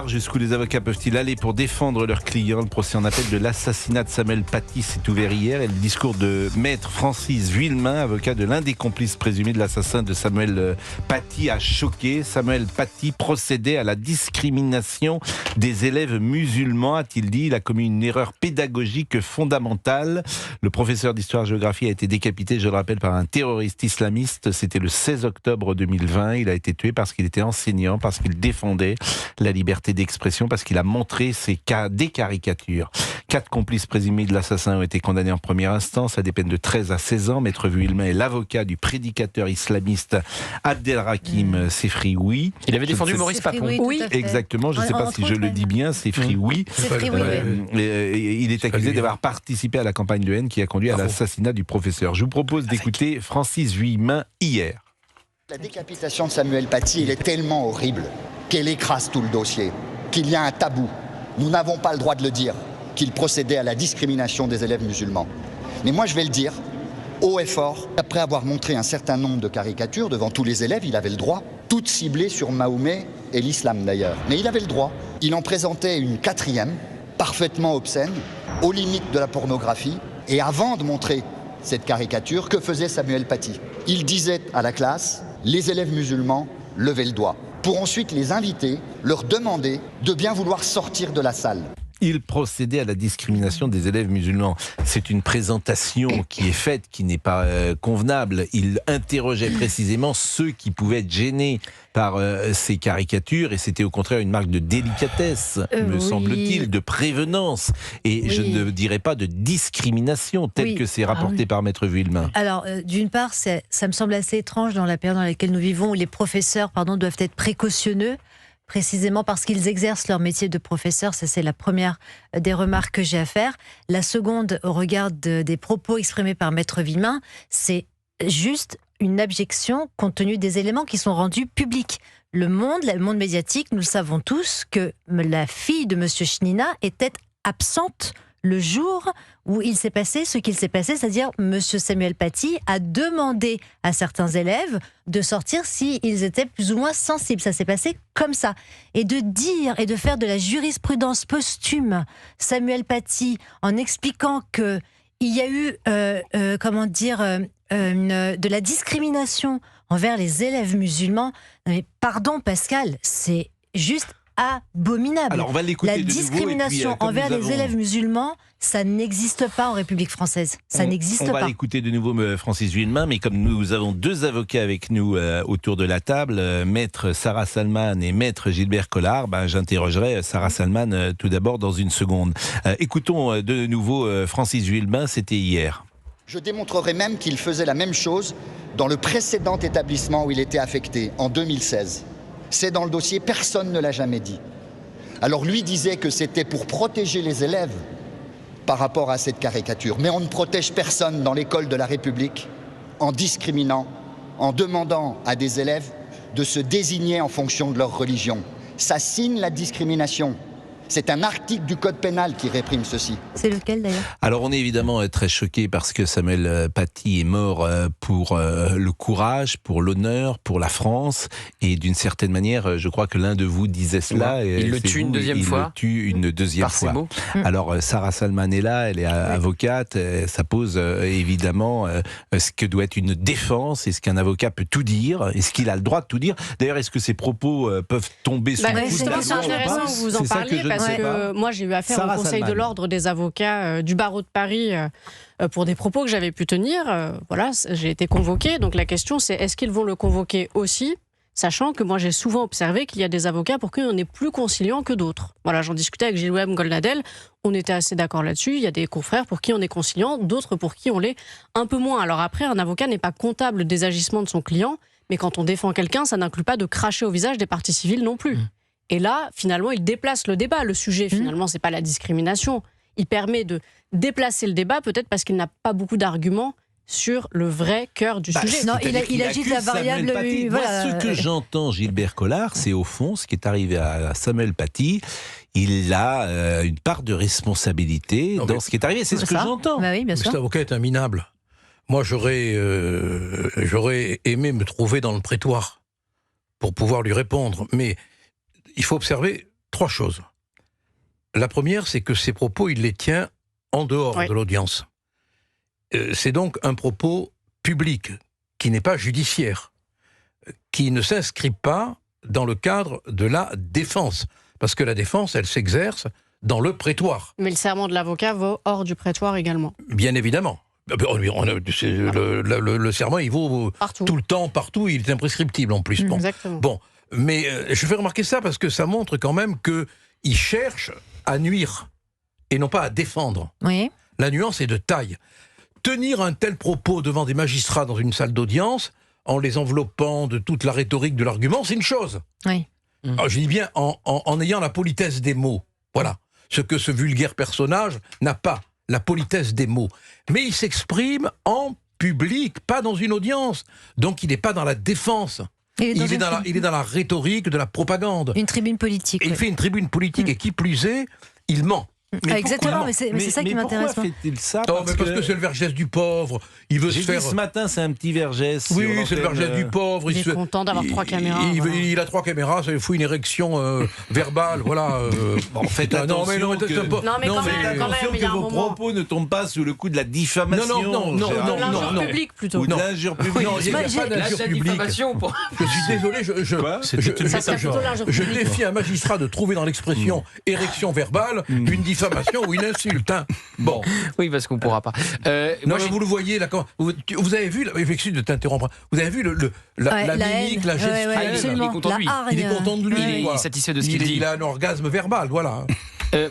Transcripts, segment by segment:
Jusqu'où les avocats peuvent-ils aller pour défendre leurs clients? Le procès en appel de l'assassinat de Samuel Paty s'est ouvert hier et le discours de maître Francis Vuillemin, avocat de l'un des complices présumés de l'assassin de Samuel Paty, a choqué. Samuel Paty procédait à la discrimination des élèves musulmans, a-t-il dit. Il a commis une erreur pédagogique fondamentale. Le professeur d'histoire-géographie a été décapité, je le rappelle, par un terroriste islamiste. C'était le 16 octobre 2020. Il a été tué parce qu'il était enseignant, parce qu'il défendait la liberté d'expression, parce qu'il a montré des caricatures. 4 complices présumés de l'assassin ont été condamnés en première instance à des peines de 13 à 16 ans. Maître Vuillemin est l'avocat du prédicateur islamiste Abdelrakim Sefrioui. Il avait défendu Maurice Papon. Oui, exactement. Je ne sais pas si je le dis bien, Sefrioui. Il est accusé d'avoir participé à la campagne de haine qui a conduit à l'assassinat du professeur. Je vous propose d'écouter Francis Vuillemin hier. La décapitation de Samuel Paty, elle est tellement horrible qu'elle écrase tout le dossier, qu'il y a un tabou. Nous n'avons pas le droit de le dire, qu'il procédait à la discrimination des élèves musulmans. Mais moi, je vais le dire, haut et fort, après avoir montré un certain nombre de caricatures devant tous les élèves, il avait le droit, toutes ciblées sur Mahomet et l'islam d'ailleurs. Mais il avait le droit. Il en présentait une 4e, parfaitement obscène, aux limites de la pornographie. Et avant de montrer cette caricature, que faisait Samuel Paty? Il disait à la classe, les élèves musulmans, levez le doigt, pour ensuite les inviter, leur demander de bien vouloir sortir de la salle. Il procédait à la discrimination des élèves musulmans. C'est une présentation qui est faite, qui n'est pas convenable. Il interrogeait précisément ceux qui pouvaient être gênés par ces caricatures, et c'était au contraire une marque de délicatesse, me semble-t-il, de prévenance, et je ne dirais pas de discrimination, tel que c'est rapporté par Maître Vuillemin. Alors, d'une part, ça me semble assez étrange dans la période dans laquelle nous vivons, où les professeurs doivent être précautionneux, précisément parce qu'ils exercent leur métier de professeur. Ça, c'est la première des remarques que j'ai à faire. La seconde, au regard des propos exprimés par Maître Vuillemin, c'est juste une abjection compte tenu des éléments qui sont rendus publics. Le monde médiatique, nous le savons tous, que la fille de M. Chnina était absente le jour où il s'est passé ce qu'il s'est passé, c'est-à-dire M. Samuel Paty a demandé à certains élèves de sortir s'ils étaient plus ou moins sensibles. Ça s'est passé comme ça. Et de dire et de faire de la jurisprudence posthume Samuel Paty en expliquant qu'il y a eu de la discrimination envers les élèves musulmans. Mais pardon Pascal, c'est juste abominable. Alors on va l'écouter la discrimination envers les élèves musulmans, ça n'existe pas en République française. Ça n'existe pas. On va l'écouter de nouveau Francis Vuillemin, mais comme nous avons 2 avocats avec nous autour de la table, maître Sarah Salman et maître Gilbert Collard, j'interrogerai Sarah Salman tout d'abord dans une seconde. Écoutons de nouveau Francis Vuillemin, c'était hier. Je démontrerai même qu'il faisait la même chose dans le précédent établissement où il était affecté, en 2016. C'est dans le dossier, personne ne l'a jamais dit. Alors lui disait que c'était pour protéger les élèves par rapport à cette caricature. Mais on ne protège personne dans l'école de la République en discriminant, en demandant à des élèves de se désigner en fonction de leur religion. Ça signe la discrimination. C'est un article du Code pénal qui réprime ceci. C'est lequel d'ailleurs? Alors on est évidemment très choqués parce que Samuel Paty est mort pour le courage, pour l'honneur, pour la France, et d'une certaine manière, je crois que l'un de vous disait cela. Il le tue une deuxième fois. Il le tue une deuxième fois. Alors Sarah Salman est là, elle est avocate, ça pose évidemment ce que doit être une défense. Est-ce qu'un avocat peut tout dire? Est-ce qu'il a le droit de tout dire? D'ailleurs, est-ce que ces propos peuvent tomber sous le coup de la loi? C'est intéressant que vous en parliez, parce que moi j'ai eu affaire au Conseil de l'ordre des avocats du barreau de Paris pour des propos que j'avais pu tenir. Voilà, j'ai été convoquée. Donc la question c'est, est-ce qu'ils vont le convoquer aussi, sachant que moi j'ai souvent observé qu'il y a des avocats pour qui on est plus conciliant que d'autres. Voilà, j'en discutais avec Gilles Goldnadel, on était assez d'accord là-dessus. Il y a des confrères pour qui on est conciliant, d'autres pour qui on l'est un peu moins. Alors après, un avocat n'est pas comptable des agissements de son client, mais quand on défend quelqu'un, ça n'inclut pas de cracher au visage des parties civiles non plus. Et là, finalement, il déplace le débat. Le sujet, finalement, c'est pas la discrimination. Il permet de déplacer le débat, peut-être parce qu'il n'a pas beaucoup d'arguments sur le vrai cœur du sujet. Non, il agite la variable. Moi, ce que j'entends, Gilbert Collard, c'est au fond ce qui est arrivé à Samuel Paty. Il a une part de responsabilité dans ce qui est arrivé. C'est ce que j'entends. Bah oui, bien sûr. Cet avocat est un minable. Moi, j'aurais aimé me trouver dans le prétoire pour pouvoir lui répondre. Mais il faut observer 3 choses. La première, c'est que ces propos, il les tient en dehors de l'audience. C'est donc un propos public, qui n'est pas judiciaire, qui ne s'inscrit pas dans le cadre de la défense. Parce que la défense, elle s'exerce dans le prétoire. Mais le serment de l'avocat vaut hors du prétoire également. Bien évidemment. Le serment, il vaut partout. Tout le temps, partout, il est imprescriptible en plus. Exactement. Bon, mais je fais remarquer ça parce que ça montre quand même qu'il cherche à nuire et non pas à défendre. Oui. La nuance est de taille. Tenir un tel propos devant des magistrats dans une salle d'audience, en les enveloppant de toute la rhétorique de l'argument, c'est une chose. Oui. Alors, je dis bien en ayant la politesse des mots. Voilà. Ce que ce vulgaire personnage n'a pas. La politesse des mots. Mais il s'exprime en public, pas dans une audience. Donc il n'est pas dans la défense. Il est dans la rhétorique de la propagande. Une tribune politique. Et il fait une tribune politique et qui plus est, il ment. Exactement, mais c'est ça qui m'intéresse. Pourquoi fait-il ça? Parce que c'est le vergesse du pauvre. Il veut se faire. Ce matin, c'est un petit vergesse. Oui, c'est le vergesse du pauvre. Il est content d'avoir 3 caméras. Il a 3 caméras, ça lui fout une érection verbale. Voilà. En fait, attention mais quand même, que vos propos ne tombent pas sous le coup de la diffamation. Non. L'injure publique plutôt. Ou de l'injure publique. Non, il n'y a pas d'injure publique. Je suis désolé, je défie un magistrat de trouver dans l'expression érection verbale une diffamation ou une insulte. Bon. Oui, parce qu'on ne pourra pas. Non, mais vous le voyez, là, vous avez vu, excuse de t'interrompre, vous avez vu la mimique, la gestuelle. Il est content de lui. Il est content de lui. Il est satisfait de ce qu'il dit. Il a un orgasme verbal, voilà.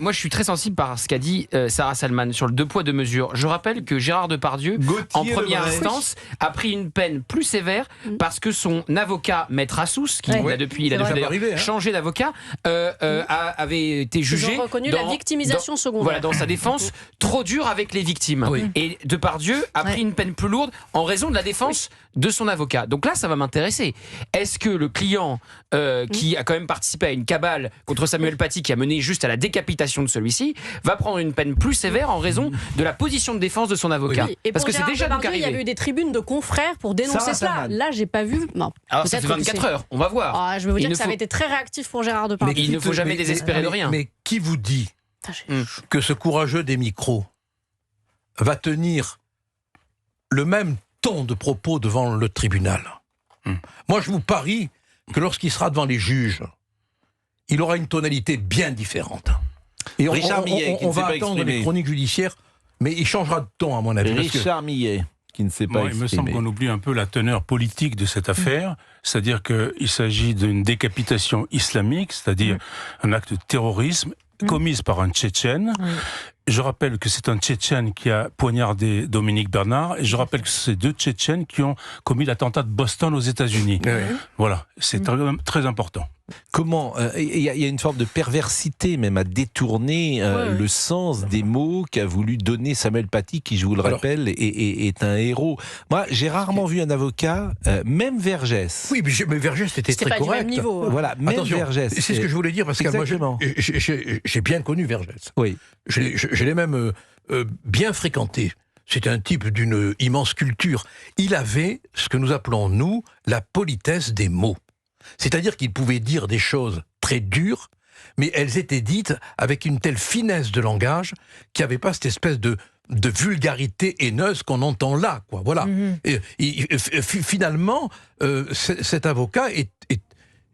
Moi, je suis très sensible par ce qu'a dit Sarah Salman sur le 2 poids 2 mesures. Je rappelle que Gérard Depardieu, en première instance, a pris une peine plus sévère parce que son avocat, Maître Assous, qui a depuis d'ailleurs changé d'avocat, avait été jugé. Ils ont reconnu la victimisation secondaire. Voilà, dans sa défense, trop dur avec les victimes. Oui. Et Depardieu a pris une peine plus lourde en raison de la défense de son avocat. Donc là, ça va m'intéresser. Est-ce que le client qui a quand même participé à une cabale contre Samuel Paty, qui a mené juste à la décapitation de celui-ci, va prendre une peine plus sévère en raison de la position de défense de son avocat. Oui. Et parce que c'est déjà donc arrivé. Il y a eu des tribunes de confrères pour dénoncer cela. Là, j'ai pas vu. Non. Alors ça fait 24 heures. On va voir. Je vais vous dire que ça avait été très réactif pour Gérard Depardieu. Mais il ne faut jamais désespérer de rien. Mais qui vous dit que ce courageux des micros va tenir le même ton de propos devant le tribunal? Moi, je vous parie que lorsqu'il sera devant les juges, il aura une tonalité bien différente. Et Richard Millet, on va attendre les chroniques judiciaires, mais il changera de ton, à mon avis. Richard Millet, qui ne sait pas il me semble qu'on oublie un peu la teneur politique de cette affaire, c'est-à-dire qu'il s'agit d'une décapitation islamique, c'est-à-dire un acte de terrorisme commise par un Tchétchène. Je rappelle que c'est un Tchétchène qui a poignardé Dominique Bernard, et je rappelle que c'est 2 Tchétchènes qui ont commis l'attentat de Boston aux États-Unis. Voilà, c'est très important. Comment il y a une forme de perversité même à détourner le sens des mots qu'a voulu donner Samuel Paty, qui, je vous le rappelle, est un héros. Moi, j'ai rarement vu un avocat, même Vergès. Oui, mais Vergès c'était très correct. Pas du même niveau. Voilà, même Vergès. C'est ce que je voulais dire, parce que moi, j'ai bien connu Vergès. Oui. Je l'ai même bien fréquenté. C'était un type d'une immense culture. Il avait ce que nous appelons, nous, la politesse des mots. C'est-à-dire qu'il pouvait dire des choses très dures, mais elles étaient dites avec une telle finesse de langage qu'il n'y avait pas cette espèce de vulgarité haineuse qu'on entend là, quoi. Voilà. Et finalement, cet avocat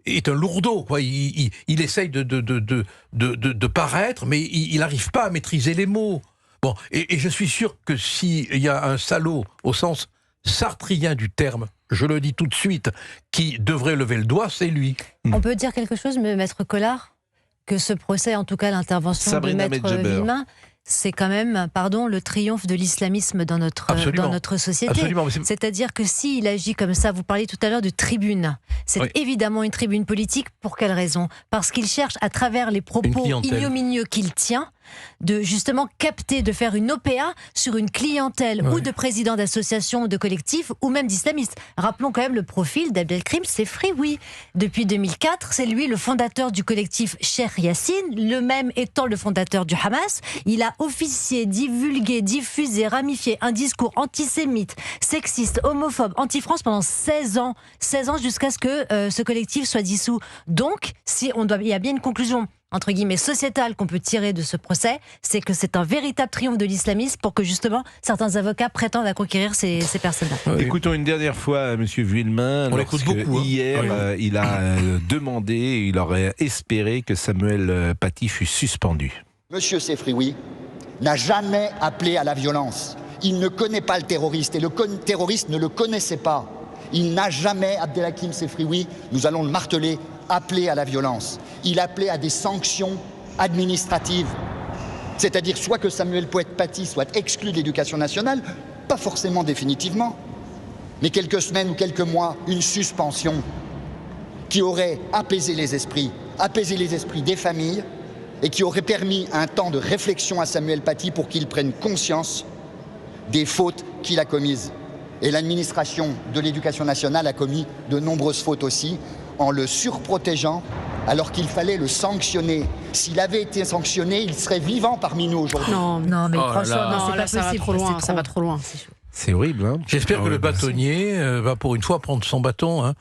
est un lourdeau, quoi. Il essaye de paraître, mais il n'arrive pas à maîtriser les mots. Bon, et je suis sûr que s'il y a un salaud au sens sartrien du terme, je le dis tout de suite, qui devrait lever le doigt, c'est lui. On peut dire quelque chose, Maître Collard, que ce procès, en tout cas l'intervention de Maître Villemain, c'est quand même, le triomphe de l'islamisme dans notre société. C'est-à-dire que s'il agit comme ça, vous parliez tout à l'heure de tribune, c'est évidemment une tribune politique. Pour quelle raison? Parce qu'il cherche, à travers les propos ignominieux qu'il tient, de justement capter, de faire une OPA sur une clientèle ou de présidents d'associations, de collectifs ou même d'islamistes. Rappelons quand même le profil d'Abdelkrim Sefri, Depuis 2004, c'est lui le fondateur du collectif Cheikh Yassine, le même étant le fondateur du Hamas. Il a officié, divulgué, diffusé, ramifié un discours antisémite, sexiste, homophobe, anti-France pendant 16 ans. 16 ans jusqu'à ce que ce collectif soit dissous. Donc, il y a bien une conclusion entre guillemets, sociétal qu'on peut tirer de ce procès, c'est que c'est un véritable triomphe de l'islamisme pour que justement certains avocats prétendent à conquérir ces personnes-là. Oui. Écoutons une dernière fois M. Vuillemin. On l'écoute beaucoup. Hier, il a demandé, il aurait espéré que Samuel Paty fût suspendu. Monsieur Sefrioui n'a jamais appelé à la violence. Il ne connaît pas le terroriste et le terroriste ne le connaissait pas. Il n'a jamais, Abdelhakim Sefrioui, nous allons le marteler, appelé à la violence. Il appelait à des sanctions administratives. C'est-à-dire soit que Samuel Paty soit exclu de l'éducation nationale, pas forcément définitivement, mais quelques semaines ou quelques mois, une suspension qui aurait apaisé les esprits des familles et qui aurait permis un temps de réflexion à Samuel Paty pour qu'il prenne conscience des fautes qu'il a commises. Et l'administration de l'éducation nationale a commis de nombreuses fautes aussi, en le surprotégeant, alors qu'il fallait le sanctionner. S'il avait été sanctionné, il serait vivant parmi nous aujourd'hui. Non, mais franchement, c'est pas ça va trop loin, ça va trop loin. C'est horrible, hein. J'espère que le bâtonnier va pour une fois prendre son bâton, hein.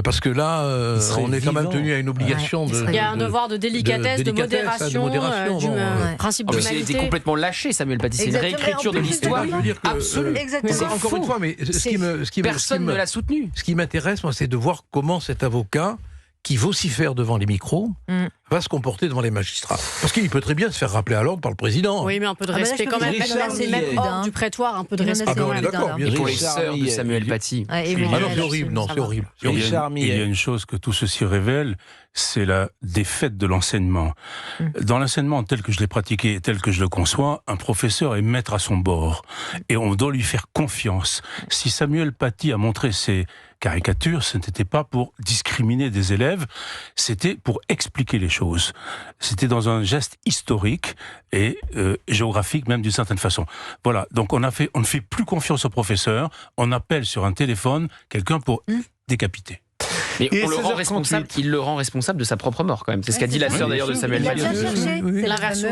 Parce que là, on est quand même tenu à une obligation de... Il y a un devoir de délicatesse, de modération, du principe d'humanité. Il a été complètement lâché, Samuel Paty. C'est une réécriture de l'histoire absolue. Exactement. Encore une fois, mais personne ne l'a soutenu. Ce qui m'intéresse, moi, c'est de voir comment cet avocat, qui vocifère devant les micros, va se comporter devant les magistrats. Parce qu'il peut très bien se faire rappeler à l'ordre par le président. Oui, mais un peu de respect quand même. C'est même hors du prétoire, un peu de respect. On est d'accord, bien sûr. Pour les sœurs de Samuel Paty. Non, c'est horrible. Non, c'est horrible. Il y a une chose que tout ceci révèle, c'est la défaite de l'enseignement. Dans l'enseignement tel que je l'ai pratiqué, tel que je le conçois, un professeur est maître à son bord. Et on doit lui faire confiance. Si Samuel Paty a montré ses caricatures, ce n'était pas pour discriminer des élèves, c'était pour expliquer les choses. C'était dans un geste historique et géographique même d'une certaine façon. Voilà, donc on ne fait plus confiance au professeur, on appelle sur un téléphone quelqu'un pour décapiter. Mais on le rend responsable, il le rend responsable de sa propre mort quand même. C'est ce qu'a dit la sœur d'ailleurs de Samuel Paty. C'est la version.